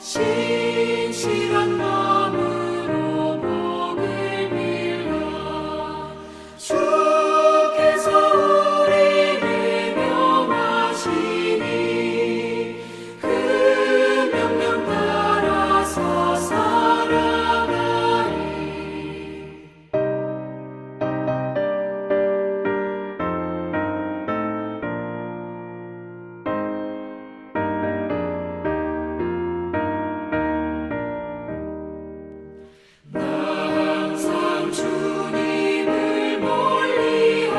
신실한 마음으로 복을 빌라. 주께서 우리를 명하시니 그 명령 따라서 살아가리. 항상 주님을 멀리하고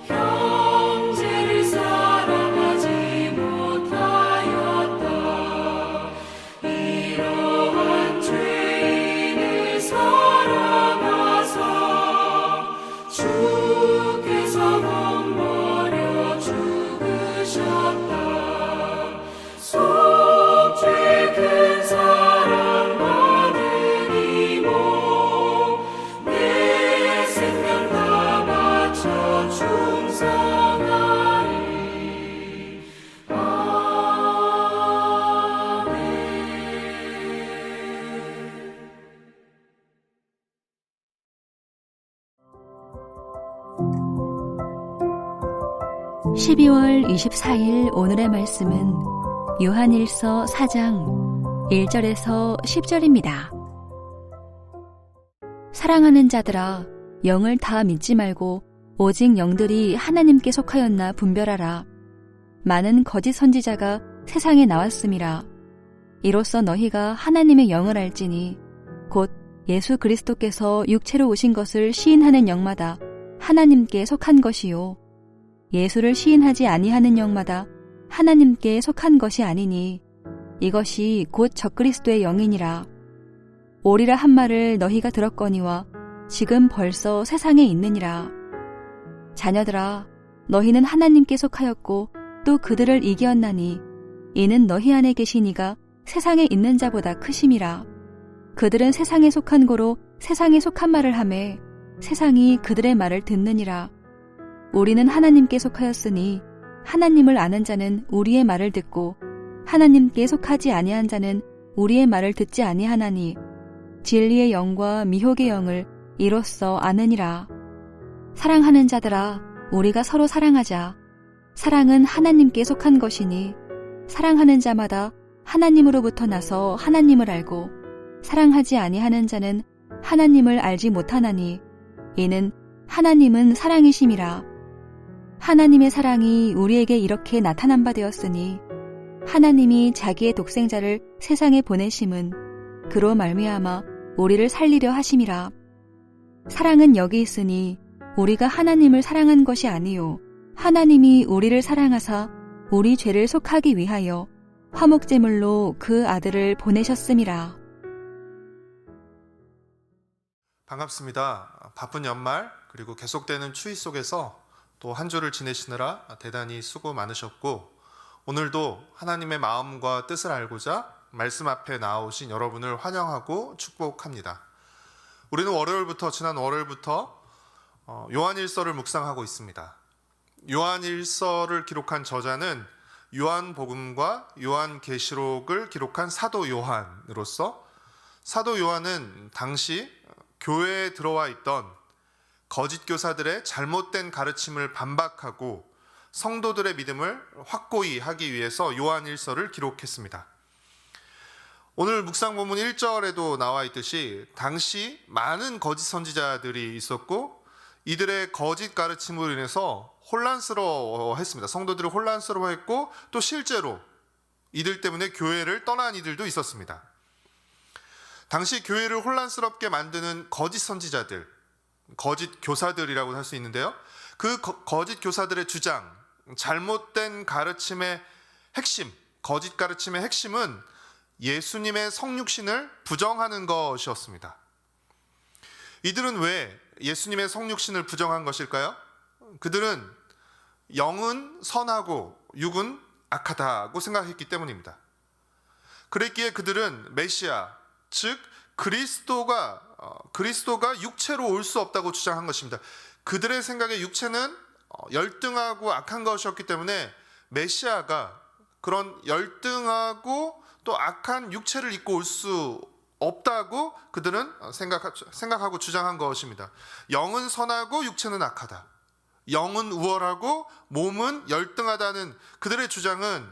형제를 사랑하지 못하였다. 이러한 죄인을 사랑하사 주께서 몸버려 죽으셨다. 속죄 큰 사랑 받으리모 내 생명 다 바쳐 충성하리. 아멘. 12월 24일 오늘의 말씀은 요한일서 4장 1절에서 10절입니다. 사랑하는 자들아, 영을 다 믿지 말고 오직 영들이 하나님께 속하였나 분별하라. 많은 거짓 선지자가 세상에 나왔음이라. 이로써 너희가 하나님의 영을 알지니 곧 예수 그리스도께서 육체로 오신 것을 시인하는 영마다 하나님께 속한 것이요 예수를 시인하지 아니하는 영마다 하나님께 속한 것이 아니니 이것이 곧 적그리스도의 영이니라. 오리라 한 말을 너희가 들었거니와 지금 벌써 세상에 있느니라. 자녀들아, 너희는 하나님께 속하였고 또 그들을 이기었나니 이는 너희 안에 계신 이가 세상에 있는 자보다 크심이라. 그들은 세상에 속한 고로 세상에 속한 말을 하매 세상이 그들의 말을 듣느니라. 우리는 하나님께 속하였으니 하나님을 아는 자는 우리의 말을 듣고 하나님께 속하지 아니한 자는 우리의 말을 듣지 아니하나니 진리의 영과 미혹의 영을 이로써 아느니라. 사랑하는 자들아, 우리가 서로 사랑하자. 사랑은 하나님께 속한 것이니 사랑하는 자마다 하나님으로부터 나서 하나님을 알고 사랑하지 아니하는 자는 하나님을 알지 못하나니 이는 하나님은 사랑이심이라. 하나님의 사랑이 우리에게 이렇게 나타난 바 되었으니 하나님이 자기의 독생자를 세상에 보내심은 그로 말미암아 우리를 살리려 하심이라. 사랑은 여기 있으니 우리가 하나님을 사랑한 것이 아니요 하나님이 우리를 사랑하사 우리 죄를 속하기 위하여 화목제물로 그 아들을 보내셨음이라. 반갑습니다. 바쁜 연말 그리고 계속되는 추위 속에서 또 한 주를 지내시느라 대단히 수고 많으셨고 오늘도 하나님의 마음과 뜻을 알고자 말씀 앞에 나오신 여러분을 환영하고 축복합니다. 우리는 지난 월요일부터 요한일서를 묵상하고 있습니다. 요한일서를 기록한 저자는 요한복음과 요한계시록을 기록한 사도 요한으로서 사도 요한은 당시 교회에 들어와 있던 거짓 교사들의 잘못된 가르침을 반박하고 성도들의 믿음을 확고히 하기 위해서 요한일서를 기록했습니다. 오늘 묵상 본문 1절에도 나와 있듯이 당시 많은 거짓 선지자들이 있었고 이들의 거짓 가르침으로 인해서 혼란스러워했습니다. 성도들을 혼란스러워했고 또 실제로 이들 때문에 교회를 떠난 이들도 있었습니다. 당시 교회를 혼란스럽게 만드는 거짓 선지자들, 거짓 교사들이라고 할 수 있는데요. 그 거짓 교사들의 주장, 잘못된 가르침의 핵심, 거짓 가르침의 핵심은 예수님의 성육신을 부정하는 것이었습니다. 이들은 왜 예수님의 성육신을 부정한 것일까요? 그들은 영은 선하고 육은 악하다고 생각했기 때문입니다. 그랬기에 그들은 메시아, 즉 그리스도가 육체로 올 수 없다고 주장한 것입니다. 그들의 생각에 육체는 열등하고 악한 것이었기 때문에 메시아가 그런 열등하고 또 악한 육체를 입고 올 수 없다고 그들은 생각하고 주장한 것입니다. 영은 선하고 육체는 악하다. 영은 우월하고 몸은 열등하다는 그들의 주장은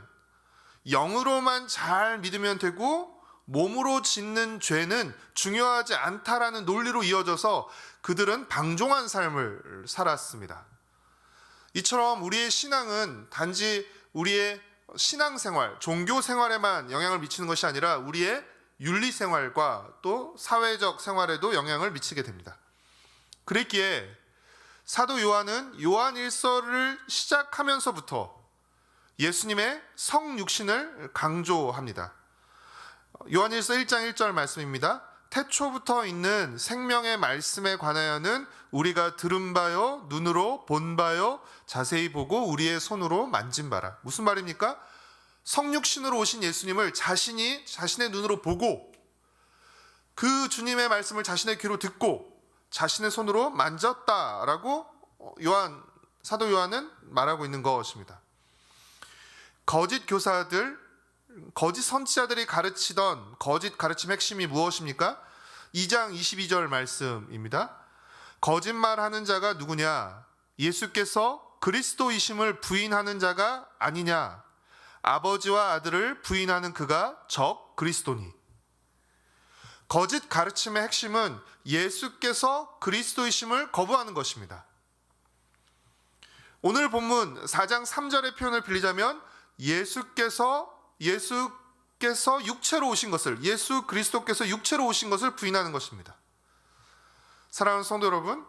영으로만 잘 믿으면 되고 몸으로 짓는 죄는 중요하지 않다라는 논리로 이어져서 그들은 방종한 삶을 살았습니다. 이처럼 우리의 신앙은 단지 우리의 신앙생활, 종교생활에만 영향을 미치는 것이 아니라 우리의 윤리생활과 또 사회적 생활에도 영향을 미치게 됩니다. 그랬기에 사도 요한은 요한일서를 시작하면서부터 예수님의 성육신을 강조합니다. 요한일서 1장 1절 말씀입니다. 태초부터 있는 생명의 말씀에 관하여는 우리가 들은 바요, 눈으로 본 바요, 자세히 보고 우리의 손으로 만진 바라. 무슨 말입니까? 성육신으로 오신 예수님을 자신의 눈으로 보고 그 주님의 말씀을 자신의 귀로 듣고 자신의 손으로 만졌다라고 사도 요한은 말하고 있는 것입니다. 거짓 교사들, 거짓 선지자들이 가르치던 거짓 가르침 핵심이 무엇입니까? 2장 22절 말씀입니다. 거짓말하는 자가 누구냐? 예수께서 그리스도이심을 부인하는 자가 아니냐? 아버지와 아들을 부인하는 그가 적 그리스도니. 거짓 가르침의 핵심은 예수께서 그리스도이심을 거부하는 것입니다. 오늘 본문 4장 3절의 표현을 빌리자면 예수께서 육체로 오신 것을, 예수 그리스도께서 육체로 오신 것을 부인하는 것입니다. 사랑하는 성도 여러분,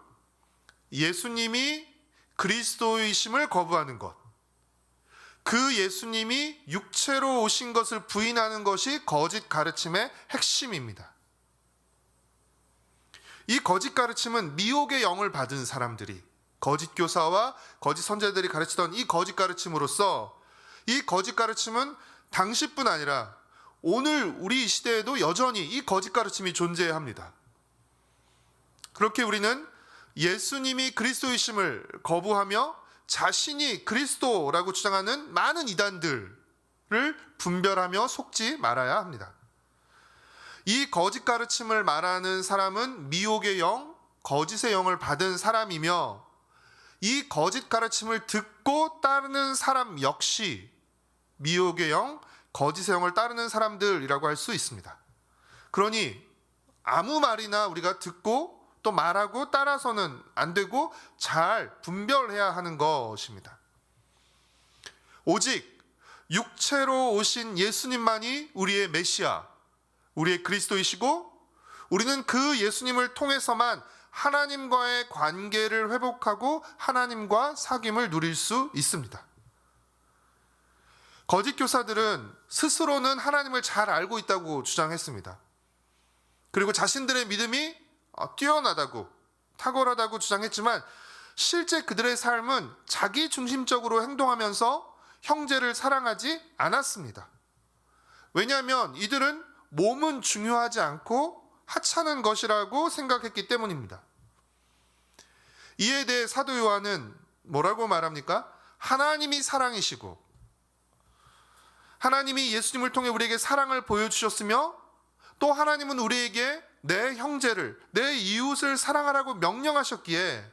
예수님이 그리스도이심을 거부하는 것, 그 예수님이 육체로 오신 것을 부인하는 것이 거짓 가르침의 핵심입니다. 이 거짓 가르침은 미혹의 영을 받은 사람들이, 거짓 교사와 거짓 선지자들이 가르치던 이 거짓 가르침으로써 이 거짓 가르침은 당시뿐 아니라 오늘 우리 이 시대에도 여전히 이 거짓 가르침이 존재합니다. 그렇게 우리는 예수님이 그리스도이심을 거부하며 자신이 그리스도라고 주장하는 많은 이단들을 분별하며 속지 말아야 합니다. 이 거짓 가르침을 말하는 사람은 미혹의 영, 거짓의 영을 받은 사람이며 이 거짓 가르침을 듣고 따르는 사람 역시 미혹의 영, 거짓의 영을 따르는 사람들이라고 할 수 있습니다. 그러니 아무 말이나 우리가 듣고 또 말하고 따라서는 안 되고 잘 분별해야 하는 것입니다. 오직 육체로 오신 예수님만이 우리의 메시아, 우리의 그리스도이시고 우리는 그 예수님을 통해서만 하나님과의 관계를 회복하고 하나님과 사귐을 누릴 수 있습니다. 거짓 교사들은 스스로는 하나님을 잘 알고 있다고 주장했습니다. 그리고 자신들의 믿음이 뛰어나다고, 탁월하다고 주장했지만 실제 그들의 삶은 자기 중심적으로 행동하면서 형제를 사랑하지 않았습니다. 왜냐하면 이들은 몸은 중요하지 않고 하찮은 것이라고 생각했기 때문입니다. 이에 대해 사도 요한은 뭐라고 말합니까? 하나님이 사랑이시고 하나님이 예수님을 통해 우리에게 사랑을 보여주셨으며 또 하나님은 우리에게 내 형제를, 내 이웃을 사랑하라고 명령하셨기에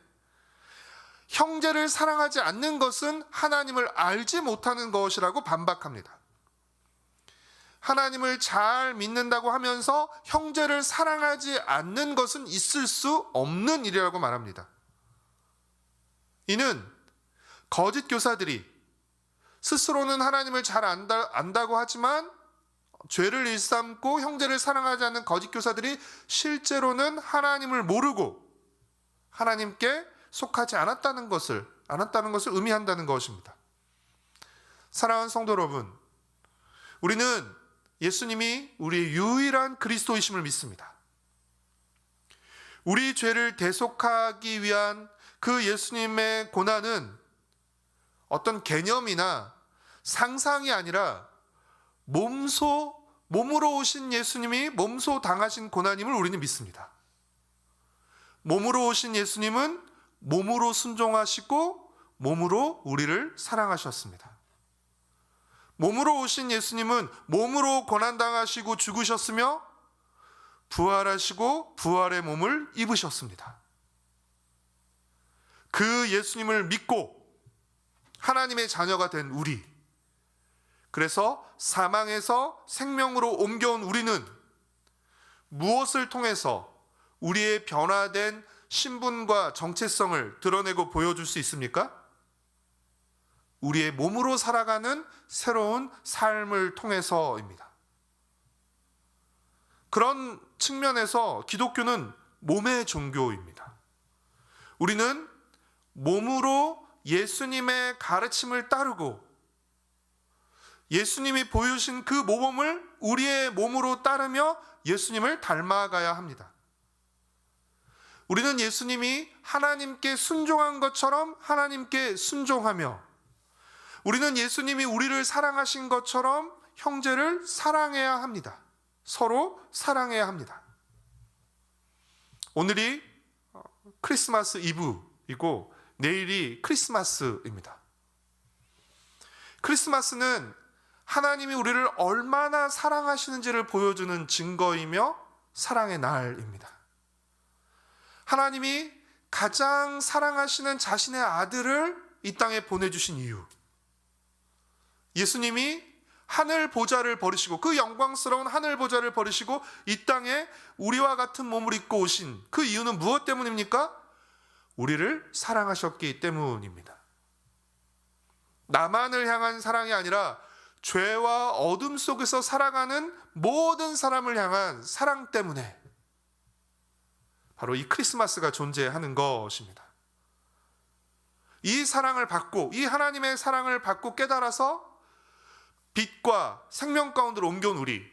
형제를 사랑하지 않는 것은 하나님을 알지 못하는 것이라고 반박합니다. 하나님을 잘 믿는다고 하면서 형제를 사랑하지 않는 것은 있을 수 없는 일이라고 말합니다. 이는 거짓 교사들이 스스로는 하나님을 잘 안다고 하지만 죄를 일삼고 형제를 사랑하지 않는 거짓 교사들이 실제로는 하나님을 모르고 하나님께 속하지 않았다는 것을 의미한다는 것입니다. 사랑하는 성도 여러분, 우리는 예수님이 우리의 유일한 그리스도이심을 믿습니다. 우리 죄를 대속하기 위한 그 예수님의 고난은 어떤 개념이나 상상이 아니라 몸으로 오신 예수님이 몸소 당하신 고난임을 우리는 믿습니다. 몸으로 오신 예수님은 몸으로 순종하시고 몸으로 우리를 사랑하셨습니다. 몸으로 오신 예수님은 몸으로 고난당하시고 죽으셨으며 부활하시고 부활의 몸을 입으셨습니다. 그 예수님을 믿고 하나님의 자녀가 된 우리, 그래서 사망에서 생명으로 옮겨온 우리는 무엇을 통해서 우리의 변화된 신분과 정체성을 드러내고 보여줄 수 있습니까? 우리의 몸으로 살아가는 새로운 삶을 통해서입니다. 그런 측면에서 기독교는 몸의 종교입니다. 우리는 몸으로 예수님의 가르침을 따르고 예수님이 보여주신 그 모범을 우리의 몸으로 따르며 예수님을 닮아가야 합니다. 우리는 예수님이 하나님께 순종한 것처럼 하나님께 순종하며, 우리는 예수님이 우리를 사랑하신 것처럼 형제를 사랑해야 합니다. 서로 사랑해야 합니다. 오늘이 크리스마스 이브이고 내일이 크리스마스입니다. 크리스마스는 하나님이 우리를 얼마나 사랑하시는지를 보여주는 증거이며 사랑의 날입니다. 하나님이 가장 사랑하시는 자신의 아들을 이 땅에 보내주신 이유, 예수님이 하늘 보좌를 버리시고, 그 영광스러운 하늘 보좌를 버리시고 이 땅에 우리와 같은 몸을 입고 오신 그 이유는 무엇 때문입니까? 우리를 사랑하셨기 때문입니다. 나만을 향한 사랑이 아니라 죄와 어둠 속에서 살아가는 모든 사람을 향한 사랑 때문에 바로 이 크리스마스가 존재하는 것입니다. 이 사랑을 받고, 이 하나님의 사랑을 받고 깨달아서 빛과 생명 가운데로 옮겨온 우리,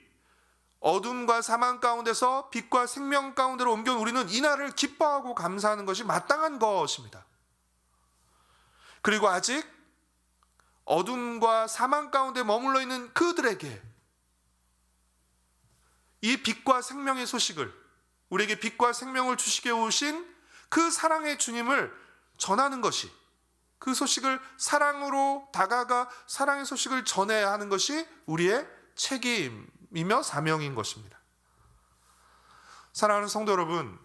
어둠과 사망 가운데서 빛과 생명 가운데로 옮겨온 우리는 이날을 기뻐하고 감사하는 것이 마땅한 것입니다. 그리고 아직 어둠과 사망 가운데 머물러 있는 그들에게 이 빛과 생명의 소식을, 우리에게 빛과 생명을 주시게 오신 그 사랑의 주님을 전하는 것이, 그 소식을 사랑으로 다가가 사랑의 소식을 전해야 하는 것이 우리의 책임이며 사명인 것입니다. 사랑하는 성도 여러분,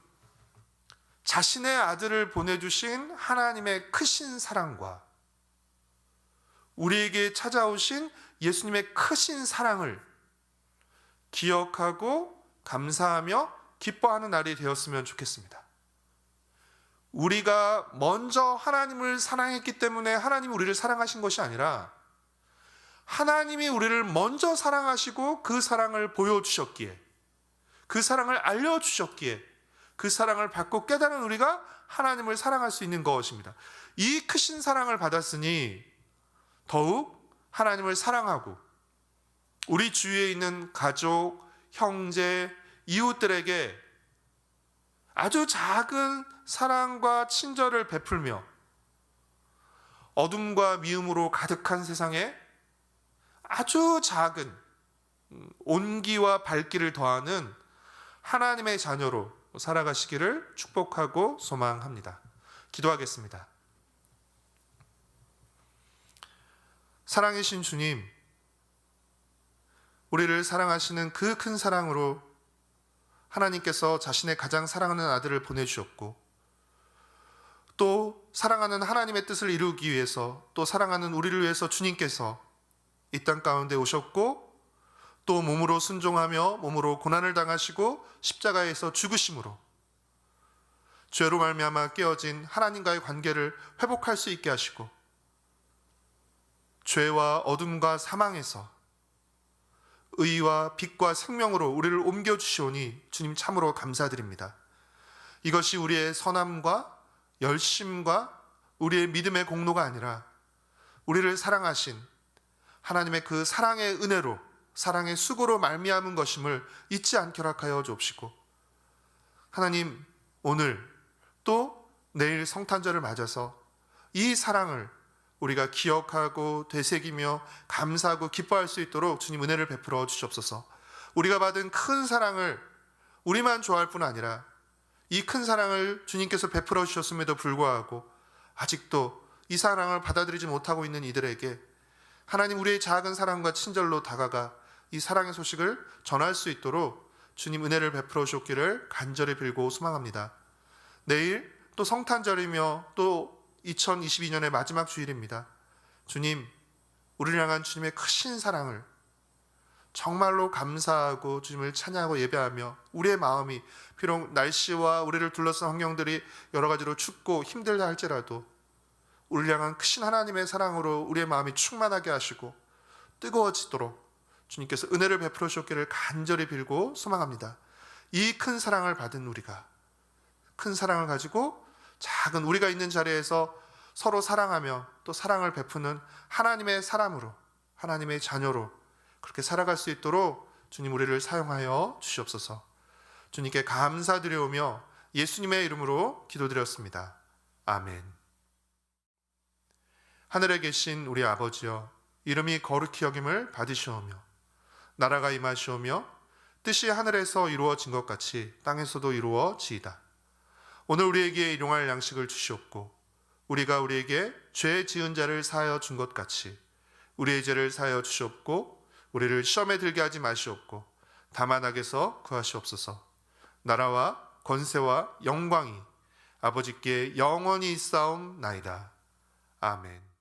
자신의 아들을 보내주신 하나님의 크신 사랑과 우리에게 찾아오신 예수님의 크신 사랑을 기억하고 감사하며 기뻐하는 날이 되었으면 좋겠습니다. 우리가 먼저 하나님을 사랑했기 때문에 하나님이 우리를 사랑하신 것이 아니라 하나님이 우리를 먼저 사랑하시고 그 사랑을 보여주셨기에, 그 사랑을 알려주셨기에 그 사랑을 받고 깨달은 우리가 하나님을 사랑할 수 있는 것입니다. 이 크신 사랑을 받았으니 더욱 하나님을 사랑하고 우리 주위에 있는 가족, 형제, 이웃들에게 아주 작은 사랑과 친절을 베풀며 어둠과 미움으로 가득한 세상에 아주 작은 온기와 밝기를 더하는 하나님의 자녀로 살아가시기를 축복하고 소망합니다. 기도하겠습니다. 사랑이신 주님, 우리를 사랑하시는 그 큰 사랑으로 하나님께서 자신의 가장 사랑하는 아들을 보내주셨고, 또 사랑하는 하나님의 뜻을 이루기 위해서, 또 사랑하는 우리를 위해서 주님께서 이 땅 가운데 오셨고, 또 몸으로 순종하며 몸으로 고난을 당하시고 십자가에서 죽으심으로 죄로 말미암아 깨어진 하나님과의 관계를 회복할 수 있게 하시고, 죄와 어둠과 사망에서 의와 빛과 생명으로 우리를 옮겨주시오니 주님 참으로 감사드립니다. 이것이 우리의 선함과 열심과 우리의 믿음의 공로가 아니라 우리를 사랑하신 하나님의 그 사랑의 은혜로, 사랑의 수고로 말미암은 것임을 잊지 않게 허락하여 주옵시고, 하나님, 오늘 또 내일 성탄절을 맞아서 이 사랑을 우리가 기억하고 되새기며 감사하고 기뻐할 수 있도록 주님 은혜를 베풀어 주시옵소서. 우리가 받은 큰 사랑을 우리만 좋아할 뿐 아니라 이 큰 사랑을 주님께서 베풀어 주셨음에도 불구하고 아직도 이 사랑을 받아들이지 못하고 있는 이들에게 하나님 우리의 작은 사랑과 친절로 다가가 이 사랑의 소식을 전할 수 있도록 주님 은혜를 베풀어 주옵기를 간절히 빌고 소망합니다. 내일 또 성탄절이며 또 2022년의 마지막 주일입니다. 주님, 우리를 향한 주님의 크신 사랑을 정말로 감사하고 주님을 찬양하고 예배하며 우리의 마음이 비록 날씨와 우리를 둘러싼 환경들이 여러 가지로 춥고 힘들다 할지라도 우리를 향한 크신 하나님의 사랑으로 우리의 마음이 충만하게 하시고 뜨거워지도록 주님께서 은혜를 베풀어 주었기를 간절히 빌고 소망합니다. 이 큰 사랑을 받은 우리가 큰 사랑을 가지고 작은 우리가 있는 자리에서 서로 사랑하며 또 사랑을 베푸는 하나님의 사람으로 하나님의 자녀로 그렇게 살아갈 수 있도록 주님 우리를 사용하여 주시옵소서. 주님께 감사드려오며 예수님의 이름으로 기도드렸습니다. 아멘. 하늘에 계신 우리 아버지여, 이름이 거룩히 여김을 받으시오며 나라가 임하시오며 뜻이 하늘에서 이루어진 것 같이 땅에서도 이루어지이다. 오늘 우리에게 일용할 양식을 주시옵고 우리가 우리에게 죄 지은 자를 사하여 준 것 같이 우리의 죄를 사하여 주시옵고 우리를 시험에 들게 하지 마시옵고 다만 악에서 구하시옵소서. 나라와 권세와 영광이 아버지께 영원히 있사옵나이다. 아멘.